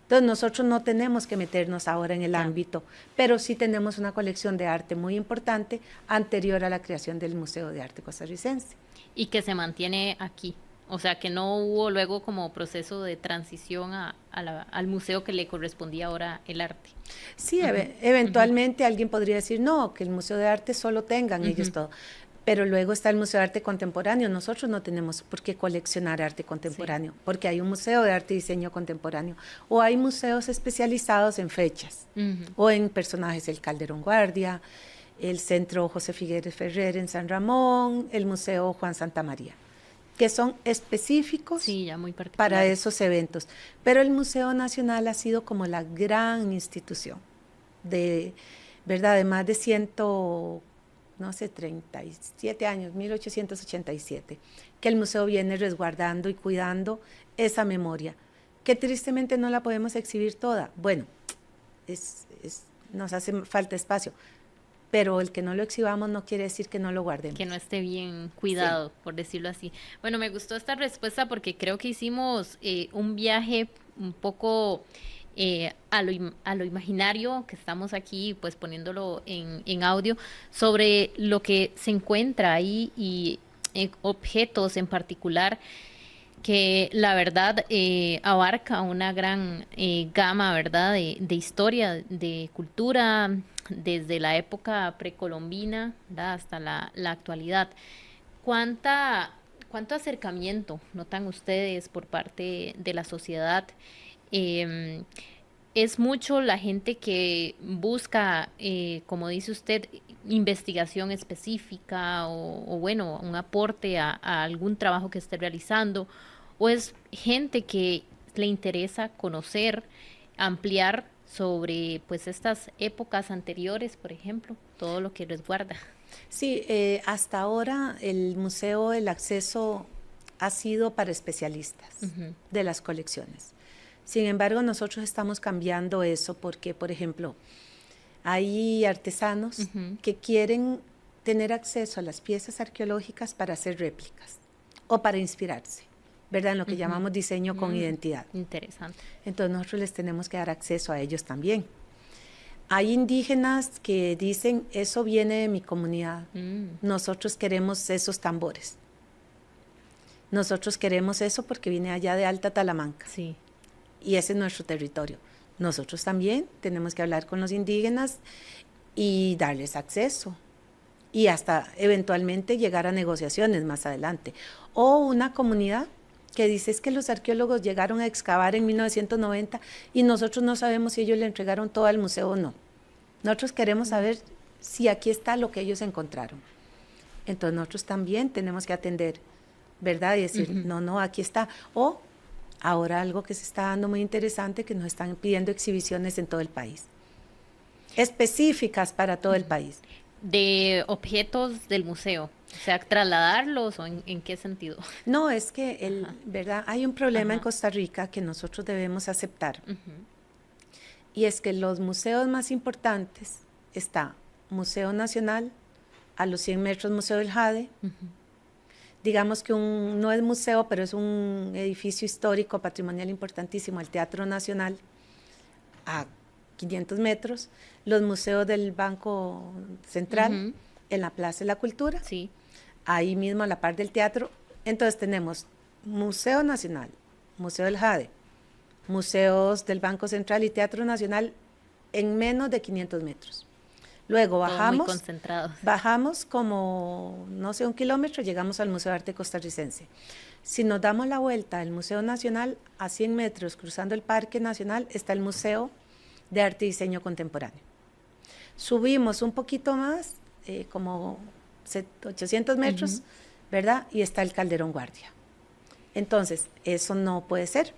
Entonces nosotros no tenemos que meternos ahora en el ámbito, pero sí tenemos una colección de arte muy importante anterior a la creación del Museo de Arte Costarricense. Y que se mantiene aquí, o sea que no hubo luego como proceso de transición al museo que le correspondía ahora el arte. Sí, eventualmente alguien podría decir, no, que el Museo de Arte solo tengan ellos todo. Pero luego está el Museo de Arte Contemporáneo. Nosotros no tenemos por qué coleccionar arte contemporáneo, porque hay un Museo de Arte y Diseño Contemporáneo, o hay museos especializados en fechas, o en personajes, el Calderón Guardia, el Centro José Figueres Ferrer en San Ramón, el Museo Juan Santamaría, que son específicos ya muy para esos eventos. Pero el Museo Nacional ha sido como la gran institución, ¿verdad? De más de 37 años, 1887, que el museo viene resguardando y cuidando esa memoria, que tristemente no la podemos exhibir toda. Bueno, nos hace falta espacio, pero el que no lo exhibamos no quiere decir que no lo guardemos. Que no esté bien cuidado, por decirlo así. Bueno, me gustó esta respuesta porque creo que hicimos un viaje un poco a lo imaginario que estamos aquí, pues poniéndolo en audio, sobre lo que se encuentra ahí y objetos en particular que la verdad abarca una gran gama, ¿verdad?, de historia, de cultura, desde la época precolombina, ¿verdad?, hasta la actualidad. ¿Cuánto acercamiento notan ustedes por parte de la sociedad? Em, es mucho la gente que busca, como dice usted, investigación específica o bueno, un aporte a algún trabajo que esté realizando, o es gente que le interesa conocer, ampliar sobre pues estas épocas anteriores, por ejemplo, todo lo que resguarda. Sí, hasta ahora el museo, el acceso ha sido para especialistas de las colecciones. Sin embargo, nosotros estamos cambiando eso porque, por ejemplo, hay artesanos que quieren tener acceso a las piezas arqueológicas para hacer réplicas o para inspirarse, ¿verdad? En lo que llamamos diseño con identidad. Interesante. Entonces nosotros les tenemos que dar acceso a ellos también. Hay indígenas que dicen, eso viene de mi comunidad, nosotros queremos esos tambores. Nosotros queremos eso porque viene allá de Alta Talamanca. Sí. Y ese es nuestro territorio. Nosotros también tenemos que hablar con los indígenas y darles acceso. Y hasta eventualmente llegar a negociaciones más adelante. O una comunidad que dice es que los arqueólogos llegaron a excavar en 1990 y nosotros no sabemos si ellos le entregaron todo al museo o no. Nosotros queremos saber si aquí está lo que ellos encontraron. Entonces nosotros también tenemos que atender, ¿verdad? Y decir, no, aquí está. O ahora algo que se está dando muy interesante, que nos están pidiendo exhibiciones en todo el país, específicas para todo el país. De objetos del museo, o sea, trasladarlos o en qué sentido. No, es que, ¿verdad? Hay un problema en Costa Rica que nosotros debemos aceptar. Y es que los museos más importantes está Museo Nacional, a los 100 metros Museo del Jade, digamos que no es museo, pero es un edificio histórico, patrimonial importantísimo, el Teatro Nacional, a 500 metros, los museos del Banco Central, en la Plaza de la Cultura, ahí mismo a la par del teatro. Entonces tenemos Museo Nacional, Museo del Jade, museos del Banco Central y Teatro Nacional en menos de 500 metros. Luego bajamos como, no sé, 1 kilómetro, llegamos al Museo de Arte Costarricense. Si nos damos la vuelta al Museo Nacional, a 100 metros, cruzando el Parque Nacional, está el Museo de Arte y Diseño Contemporáneo. Subimos un poquito más, como 800 metros, ¿verdad? Y está el Calderón Guardia. Entonces, eso no puede ser,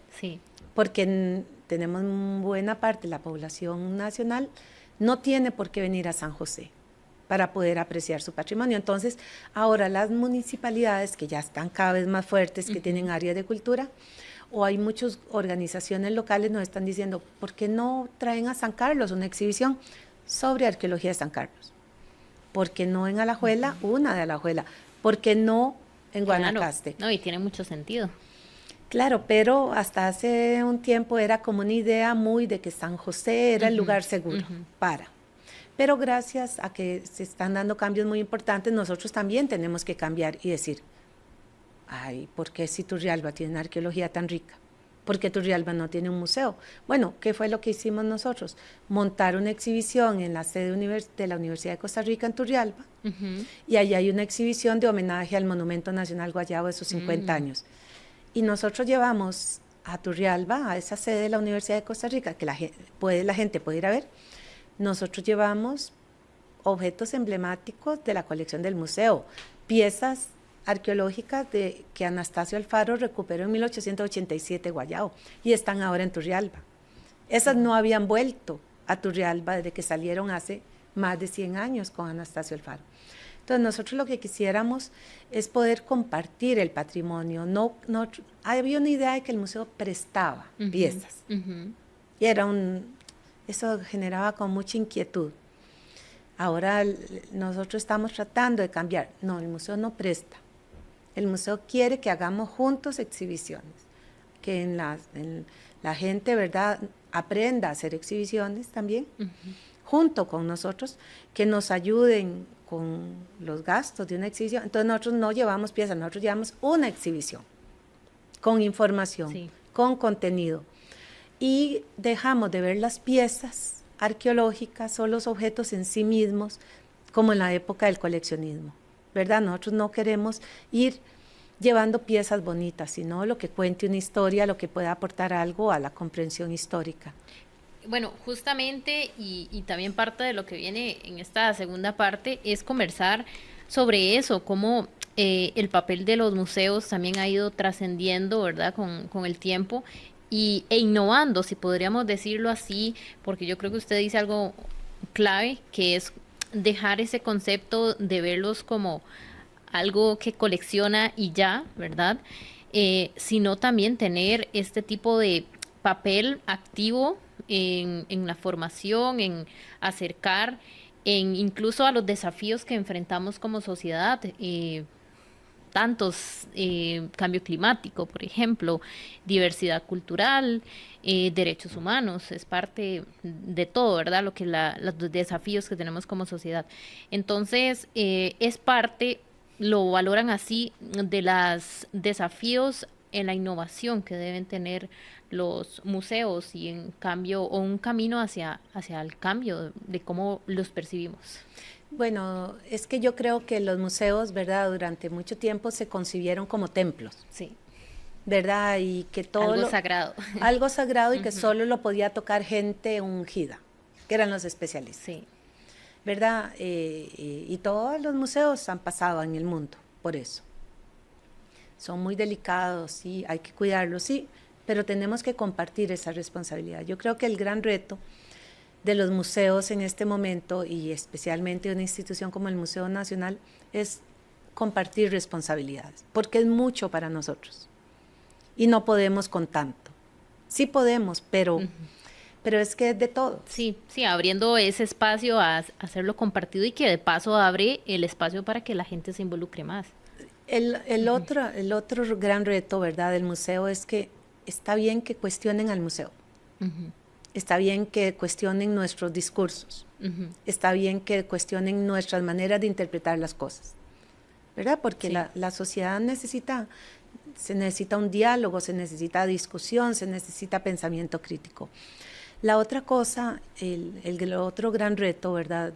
porque tenemos buena parte de la población nacional no tiene por qué venir a San José para poder apreciar su patrimonio. Entonces, ahora las municipalidades que ya están cada vez más fuertes, que tienen áreas de cultura, o hay muchas organizaciones locales nos están diciendo, ¿por qué no traen a San Carlos una exhibición sobre arqueología de San Carlos? ¿Por qué no en Alajuela, una de Alajuela? ¿Por qué no en Guanacaste? No, y tiene mucho sentido. Claro, pero hasta hace un tiempo era como una idea muy de que San José era el lugar seguro para. Pero gracias a que se están dando cambios muy importantes, nosotros también tenemos que cambiar y decir, ay, ¿por qué si Turrialba tiene una arqueología tan rica? ¿Por qué Turrialba no tiene un museo? Bueno, ¿qué fue lo que hicimos nosotros? Montar una exhibición en la sede de la Universidad de Costa Rica en Turrialba, y allí hay una exhibición de homenaje al Monumento Nacional Guayabo de sus 50 años. Y nosotros llevamos a Turrialba, a esa sede de la Universidad de Costa Rica, que la gente puede ir a ver. Nosotros llevamos objetos emblemáticos de la colección del museo, piezas arqueológicas que Anastasio Alfaro recuperó en 1887 Guayabo, y están ahora en Turrialba. Esas no habían vuelto a Turrialba desde que salieron hace más de 100 años con Anastasio Alfaro. Entonces nosotros lo que quisiéramos es poder compartir el patrimonio. Había una idea de que el museo prestaba piezas, y eso generaba con mucha inquietud. Ahora nosotros estamos tratando de cambiar. No, el museo no presta. El museo quiere que hagamos juntos exhibiciones, que en la gente, ¿verdad?, aprenda a hacer exhibiciones también, junto con nosotros, que nos ayuden con los gastos de una exhibición. Entonces nosotros no llevamos piezas, nosotros llevamos una exhibición con información, con contenido. Y dejamos de ver las piezas arqueológicas o los objetos en sí mismos como en la época del coleccionismo, ¿verdad? Nosotros no queremos ir llevando piezas bonitas, sino lo que cuente una historia, lo que pueda aportar algo a la comprensión histórica. Bueno, justamente, y también parte de lo que viene en esta segunda parte es conversar sobre eso, cómo el papel de los museos también ha ido trascendiendo, ¿verdad?, con el tiempo e innovando, si podríamos decirlo así, porque yo creo que usted dice algo clave, que es dejar ese concepto de verlos como algo que colecciona y ya, ¿verdad? Sino también tener este tipo de papel activo en la formación, en acercar, en incluso a los desafíos que enfrentamos como sociedad, tantos cambio climático, por ejemplo, diversidad cultural, derechos humanos, es parte de todo, ¿verdad? Lo que los desafíos que tenemos como sociedad. Entonces, es parte, lo valoran así, de los desafíos en la innovación que deben tener los museos y en cambio, o un camino hacia el cambio de cómo los percibimos. Bueno, es que yo creo que los museos, ¿verdad?, durante mucho tiempo se concibieron como templos. Sí. ¿Verdad? Y que todo algo sagrado. Algo sagrado y que solo lo podía tocar gente ungida, que eran los especialistas. Sí. ¿Verdad? Y todos los museos han pasado en el mundo por eso. Son muy delicados, sí, hay que cuidarlos, sí, pero tenemos que compartir esa responsabilidad. Yo creo que el gran reto de los museos en este momento, y especialmente de una institución como el Museo Nacional, es compartir responsabilidades, porque es mucho para nosotros y no podemos con tanto. Sí podemos, pero es que es de todo. Sí, abriendo ese espacio a hacerlo compartido y que de paso abre el espacio para que la gente se involucre más. El otro gran reto, ¿verdad?, del museo es que está bien que cuestionen al museo. Está bien que cuestionen nuestros discursos. Está bien que cuestionen nuestras maneras de interpretar las cosas, ¿verdad? Porque la sociedad se necesita un diálogo, se necesita discusión, se necesita pensamiento crítico. La otra cosa, el otro gran reto, ¿verdad?,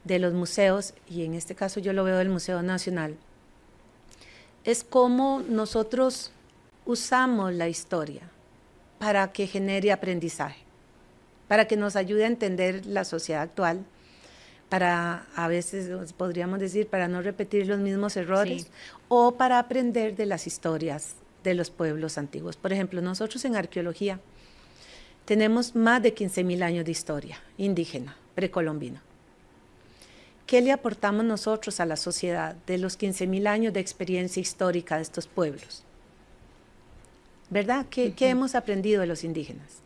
de los museos, y en este caso yo lo veo del Museo Nacional, es cómo nosotros usamos la historia para que genere aprendizaje, para que nos ayude a entender la sociedad actual, para, a veces podríamos decir, para no repetir los mismos errores, o para aprender de las historias de los pueblos antiguos. Por ejemplo, nosotros en arqueología tenemos más de 15.000 años de historia indígena, precolombina. ¿Qué le aportamos nosotros a la sociedad de los 15.000 años de experiencia histórica de estos pueblos? ¿Verdad? ¿Qué hemos aprendido de los indígenas?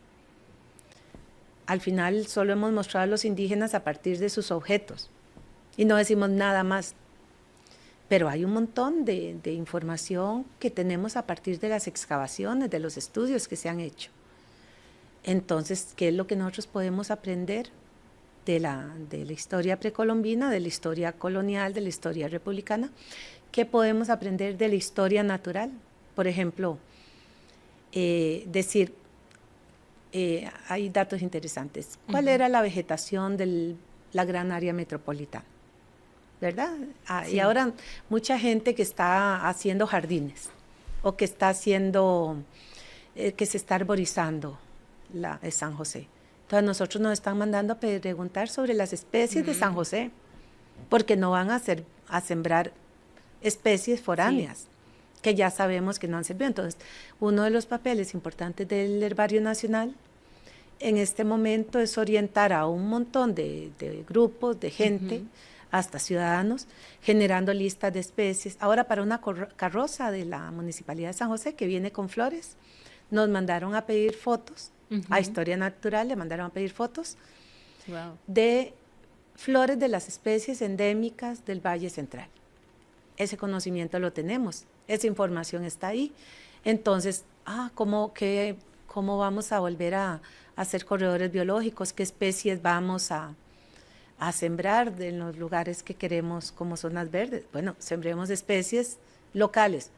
Al final solo hemos mostrado a los indígenas a partir de sus objetos y no decimos nada más. Pero hay un montón de información que tenemos a partir de las excavaciones, de los estudios que se han hecho. Entonces, ¿qué es lo que nosotros podemos aprender de la historia precolombina, de la historia colonial, de la historia republicana? ¿Qué podemos aprender de la historia natural? Por ejemplo, hay datos interesantes. ¿Cuál era la vegetación de la gran área metropolitana? ¿Verdad? Y ahora mucha gente que está haciendo jardines o que está haciendo, que se está arborizando San José. Entonces nosotros nos están mandando a preguntar sobre las especies de San José, porque no van a sembrar especies foráneas, que ya sabemos que no han servido. Entonces, uno de los papeles importantes del Herbario Nacional en este momento es orientar a un montón de grupos, de gente, hasta ciudadanos, generando listas de especies. Ahora, para una carroza de la Municipalidad de San José que viene con flores, nos mandaron a pedir fotos, a Historia Natural le mandaron a pedir fotos de flores de las especies endémicas del Valle Central. Ese conocimiento lo tenemos, esa información está ahí. Entonces, ¿cómo cómo vamos a volver a hacer corredores biológicos, qué especies vamos a sembrar en los lugares que queremos como zonas verdes. Bueno, sembremos especies locales,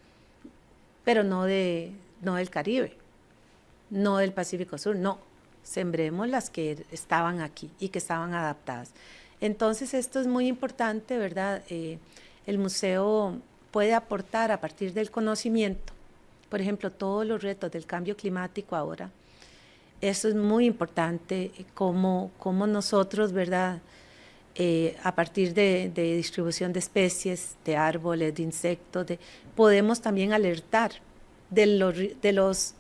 pero no del Caribe, no del Pacífico Sur, no. Sembremos las que estaban aquí y que estaban adaptadas. Entonces, esto es muy importante, ¿verdad? El museo puede aportar a partir del conocimiento, por ejemplo, todos los retos del cambio climático ahora. Eso es muy importante, cómo nosotros, ¿verdad?, a partir de distribución de especies, de árboles, de insectos, podemos también alertar de los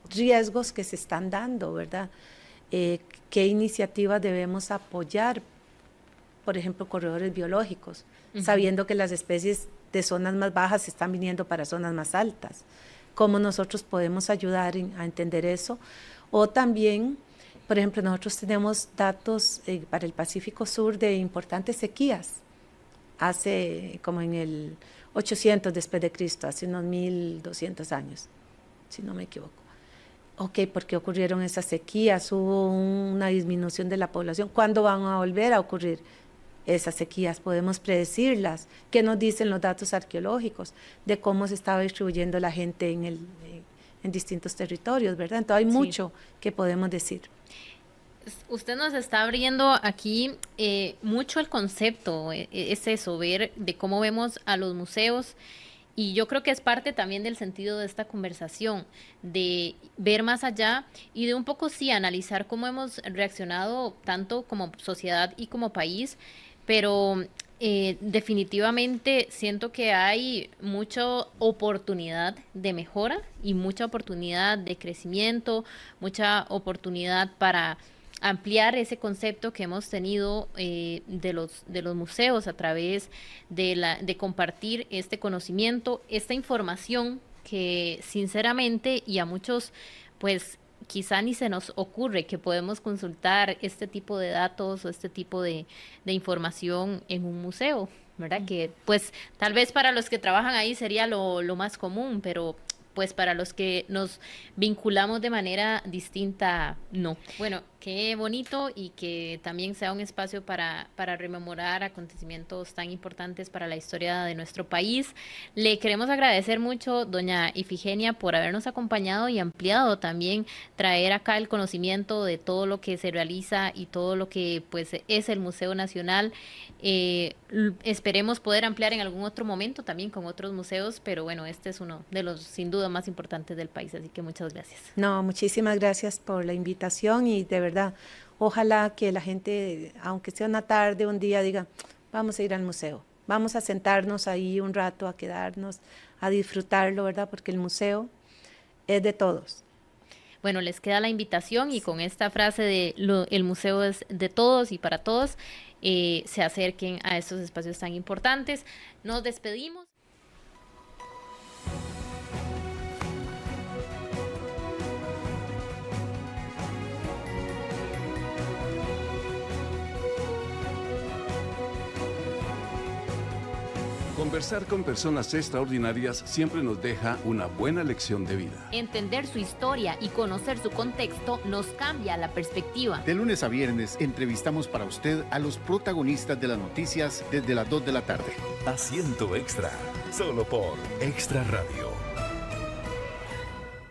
riesgos que se están dando, ¿verdad? ¿Qué iniciativas debemos apoyar? Por ejemplo, corredores biológicos, sabiendo que las especies de zonas más bajas están viniendo para zonas más altas. ¿Cómo nosotros podemos ayudar a entender eso? O también, por ejemplo, nosotros tenemos datos para el Pacífico Sur de importantes sequías, hace como en el 800 después de Cristo, hace unos 1200 años, si no me equivoco. Ok, ¿por qué ocurrieron esas sequías? Hubo una disminución de la población. ¿Cuándo van a volver a ocurrir esas sequías? ¿Podemos predecirlas? ¿Qué nos dicen los datos arqueológicos de cómo se estaba distribuyendo la gente en distintos territorios, ¿verdad? Entonces hay mucho que podemos decir. Usted nos está abriendo aquí mucho el concepto, es eso, ver de cómo vemos a los museos, y yo creo que es parte también del sentido de esta conversación, de ver más allá y de un poco sí analizar cómo hemos reaccionado tanto como sociedad y como país, pero definitivamente siento que hay mucha oportunidad de mejora y mucha oportunidad de crecimiento, mucha oportunidad para ampliar ese concepto que hemos tenido de los museos a través de compartir este conocimiento, esta información que sinceramente y a muchos pues quizá ni se nos ocurre que podemos consultar este tipo de datos o este tipo de información en un museo, ¿verdad? Que pues tal vez para los que trabajan ahí sería lo más común, pero pues para los que nos vinculamos de manera distinta, no. Bueno, qué bonito y que también sea un espacio para rememorar acontecimientos tan importantes para la historia de nuestro país. Le queremos agradecer mucho, doña Ifigenia, por habernos acompañado y ampliado también, traer acá el conocimiento de todo lo que se realiza y todo lo que pues es el Museo Nacional. Esperemos poder ampliar en algún otro momento también con otros museos, pero bueno, este es uno de los sin duda más importantes del país, así que muchas gracias. No, muchísimas gracias por la invitación y de verdad, ojalá que la gente, aunque sea una tarde, un día, diga, vamos a ir al museo, vamos a sentarnos ahí un rato, a quedarnos, a disfrutarlo, ¿verdad? Porque el museo es de todos. Bueno, les queda la invitación y con esta frase de el museo es de todos y para todos, se acerquen a estos espacios tan importantes. Nos despedimos. Conversar con personas extraordinarias siempre nos deja una buena lección de vida. Entender su historia y conocer su contexto nos cambia la perspectiva. De lunes a viernes entrevistamos para usted a los protagonistas de las noticias desde las 2 de la tarde. Asiento Extra, solo por Extra Radio.